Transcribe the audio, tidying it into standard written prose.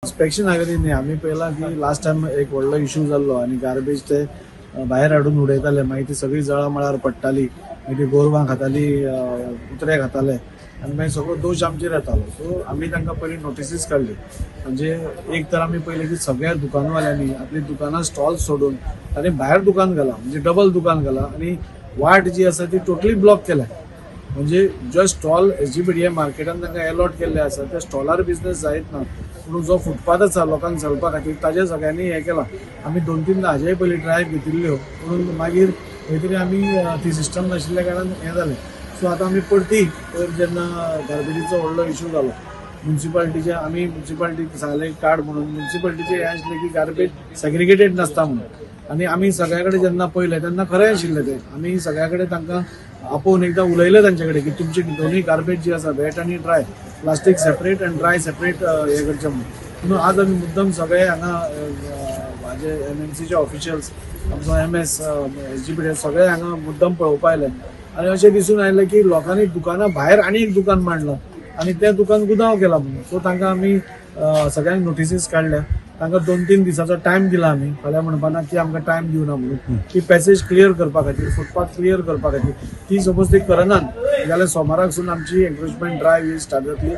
Inspection हांवें न्ही आमी पळयलां की लास्ट टायम एक व्हडलो इश्यू जाल्लो आनी गार्बेज ते भायर हाडून उडयताले, मागीर ती सगळी जळा मळार पडटाली, मागीर ती गोरवां खाताली, कुत्रे खाताले आनी मागीर सगळो दोश आमचेर येतालो. सो आमी तांकां पयलीं नोटिसीस काडली. म्हणजे एक तर आमी पयलें की सगळ्या दुकानवाल्यांनी आपली दुकानां स्टॉल सोडून तांणी भायर दुकान घाला, म्हणजे डबल दुकान घाला आनी वाट जी आसा ती टोटली ब्लॉक केल्या. म्हणजे जो स्टॉल एसजीपीडीए मार्केटान तांकां अलॉट केल्ले आसा त्या स्टॉलार बिझनेस जायत ना, पूण जो फुटपाथ आसा लोकांक चलपा खातीर ताजेर सगळ्यांनी हें केलां. आमी 2-3 हाजेय पयलीं ट्राय घेतिल्ल्यो, पूण मागीर खंय तरी आमी ती सिस्टम नाशिल्ल्या कारणान हें जालें. सो आतां आमी परती जेन्ना गार्बेजीचो व्हडलो इश्यू जालो म्युन्सिपालिटीचे, आमी म्युन्सिपालिटीक सांगलें काड म्हणून. म्युन्सिपालिटीचे हें आशिल्लें की गार्बेज सेग्रिगेटेड नासता म्हणून. आनी आमी सगळ्या कडेन जेन्ना पळयलें तेन्ना खरें आशिल्लें तें. आमी सगळ्या कडेन तांकां आपोवन एकदां उलयलें तांचे कडेन की तुमची दोनूय गार्बेज जी आसा वेट आनी ड्राय, प्लास्टीक सेपरेट आनी ड्राय सेपरेट हें करचें म्हणून. म्हणून आज आमी मुद्दम सगळे हांगा म्हाजे एमएमसीचे ऑफिशियल्स, आमचो एमएस, एसजीपीडीए सगळे हांगा मुद्दम पळोवपा आयले आनी अशें दिसून आयलें की लोकांनी दुकानां भायर आनी एक दुकान मांडलां आनी तें दुकान गुदांव केलां म्हणून. सो तांकां आमी सगळ्यांक नोटिसीस काडल्या. तांकां 2-3 दिसाचो टायम दिला आमी. फाल्यां म्हणपाना की आमकां टायम दिवना म्हणून, ती पॅसेज क्लियर करपा खातीर, फुटपाथ क्लियर करपा खातीर. ती सपोज ती करनात जाल्यार सोमाराकसून आमची एन्क्रोचमेंट ड्रायव्ह ही स्टार्ट जातली.